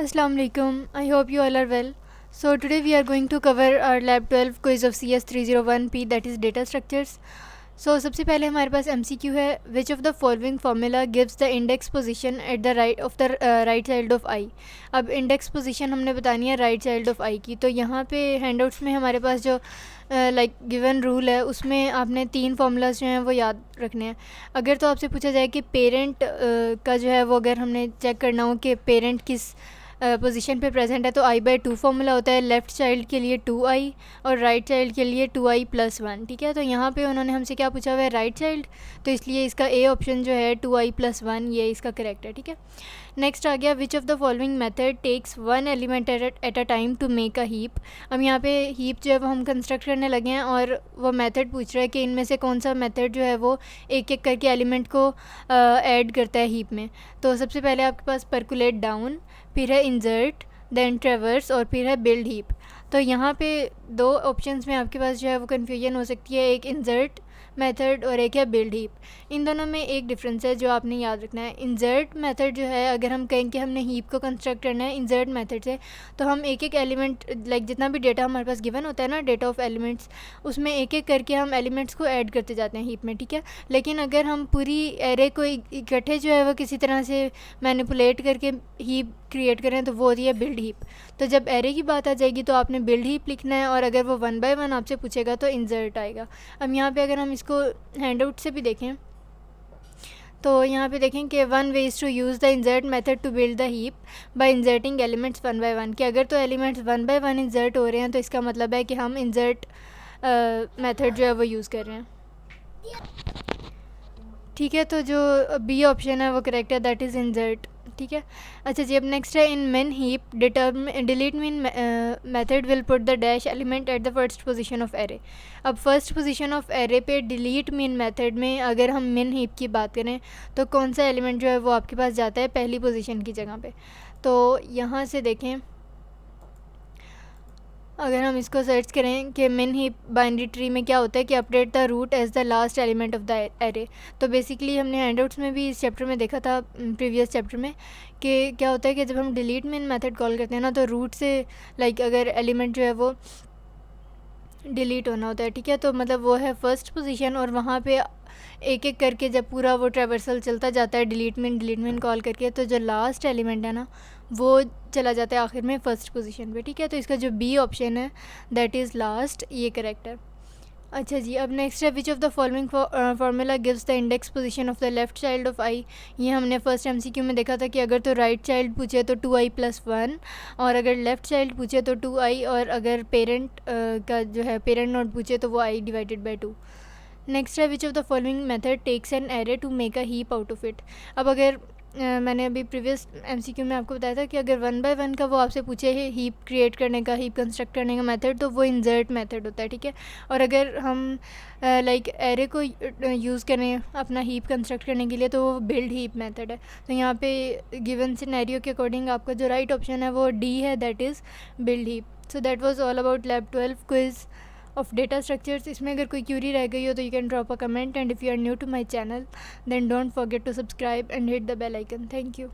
Assalamu alaikum. I hope you all are well. So today we are going to cover our lab 12 quiz of CS 301P, that is data structures. So सबसे पहले हमारे पास MCQ है, which of the following formula gives the index position at the right of the right child of I. अब index position हमने बतानी है right child of I की. तो यहाँ पे handouts में हमारे पास जो लाइक गिवन रूल है उसमें आपने 3 फार्मूलाज जो हैं वो याद रखने हैं. अगर तो आपसे पूछा जाए कि पेरेंट का जो है वो अगर हमने चेक करना हो कि पेरेंट किस पोजीशन पे प्रेजेंट है तो I/2 फार्मूला होता है लेफ़्ट चाइल्ड के लिए 2i और राइट चाइल्ड के लिए 2i+1. ठीक है, तो यहाँ पे उन्होंने हमसे क्या पूछा हुआ है, राइट चाइल्ड, तो इसलिए इसका ए ऑप्शन जो है 2i+1 ये इसका करेक्ट है. ठीक है, नेक्स्ट आ गया which of the following method takes one element at a time to make a heap. अब यहाँ पे हीप जो है वो हम कंस्ट्रक्ट करने लगे हैं और वो मेथड पूछ रहा है कि इनमें से कौन सा मेथड जो है वो एक एक करके एलिमेंट को ऐड करता है हीप में. तो सबसे पहले आपके पास परकुलेट डाउन, फिर है इंसर्ट, देन ट्रेवर्स और फिर है बिल्ड हीप. तो यहाँ पे 2 ऑप्शंस में आपके पास जो है वो कन्फ्यूजन हो सकती है, एक इंसर्ट मेथड और एक है बिल्ड हीप. इन दोनों में एक डिफरेंस है जो आपने याद रखना है. इंसर्ट मेथड जो है अगर हम कहें कि हमने हीप को कंस्ट्रक्ट करना है इंसर्ट मेथड से, तो हम एक एक एलिमेंट लाइक जितना भी डेटा हमारे पास गिवन होता है ना, डेटा ऑफ एलिमेंट्स, उसमें एक एक करके हम एलिमेंट्स को ऐड करते जाते हैं हीप में. ठीक है, लेकिन अगर हम पूरी एरे को इकट्ठे जो है वो किसी तरह से मैनिपुलेट करके हीप क्रिएट करें तो वो होती है बिल्ड हीप. तो जब एरे की बात आ जाएगी तो आपने बिल्ड हीप लिखना है और अगर वो 1 बाय 1 आपसे पूछेगा तो इंसर्ट आएगा. अब यहाँ पे अगर हम इसको हैंडआउट से भी देखें तो यहाँ पे देखें कि 1 way is to use the insert method to build the heap by inserting elements 1 by 1. कि अगर तो एलिमेंट्स 1 बाय 1 इंसर्ट हो रहे हैं तो इसका मतलब है कि हम इंसर्ट मेथड जो है वो यूज़ कर रहे हैं. ठीक है, तो जो बी ऑप्शन है वो करेक्ट है, दैट इज़ इंसर्ट. ठीक है, अच्छा जी, अब नेक्स्ट है इन मिन हीप डिलीट मिन method will put the dash element at the first position of array. अब फर्स्ट पोजीशन ऑफ एरे पे डिलीट मिन मेथड में अगर हम मिन हीप की बात करें तो कौन सा एलिमेंट जो है वो आपके पास जाता है पहली पोजीशन की जगह पे. तो यहाँ से देखें, अगर हम इसको सर्च करें कि मिन हीप बाइनरी ट्री में क्या होता है कि update the root as the last element of the array. तो बेसिकली हमने हैंडआउट्स में भी इस चैप्टर में देखा था, प्रीवियस चैप्टर में, कि क्या होता है कि जब हम डिलीट मिन मेथड कॉल करते हैं ना तो रूट से लाइक अगर एलिमेंट जो है वो डिलीट होना होता है. ठीक है, तो मतलब वो है फर्स्ट पोजीशन और वहाँ पे एक एक करके जब पूरा वो ट्रैवर्सल चलता जाता है डिलीट मिन कॉल करके, तो जो लास्ट एलिमेंट है ना वो चला जाता है आखिर में फर्स्ट पोजीशन पे. ठीक है, तो इसका जो बी ऑप्शन है दैट इज़ लास्ट, ये करेक्ट है. अच्छा जी, अब नेक्स्ट है which of the following formula gives the index position of the left child of I. ये हमने फर्स्ट MCQ में देखा था कि अगर तो राइट चाइल्ड पूछे तो 2i+1 और अगर लेफ़्ट चाइल्ड पूछे तो 2i और अगर पेरेंट का जो है पेरेंट नोट पूछे तो वो i/2. नेक्स्ट है which of the following method takes an array to make a heap out of it. अब अगर मैंने अभी प्रीवियस MCQ में आपको बताया था कि अगर 1 बाय 1 का वो आपसे पूछे है हीप क्रिएट करने का, हीप कंस्ट्रक्ट करने का मेथड, तो वो इंसर्ट मेथड होता है. ठीक है, और अगर हम लाइक एरे को यूज़ करें अपना हीप कंस्ट्रक्ट करने के लिए तो वो बिल्ड हीप मेथड है. तो यहाँ पे गिवन सिनेरियो के अकॉर्डिंग आपका जो राइट ऑप्शन है वो डी है, that is build heap. So that was all about lab 12 quiz of data structures. इसमें अगर कोई क्यूरी रह गई हो तो you can drop a comment, and if you are new to my channel then don't forget to subscribe and hit the bell icon. Thank you.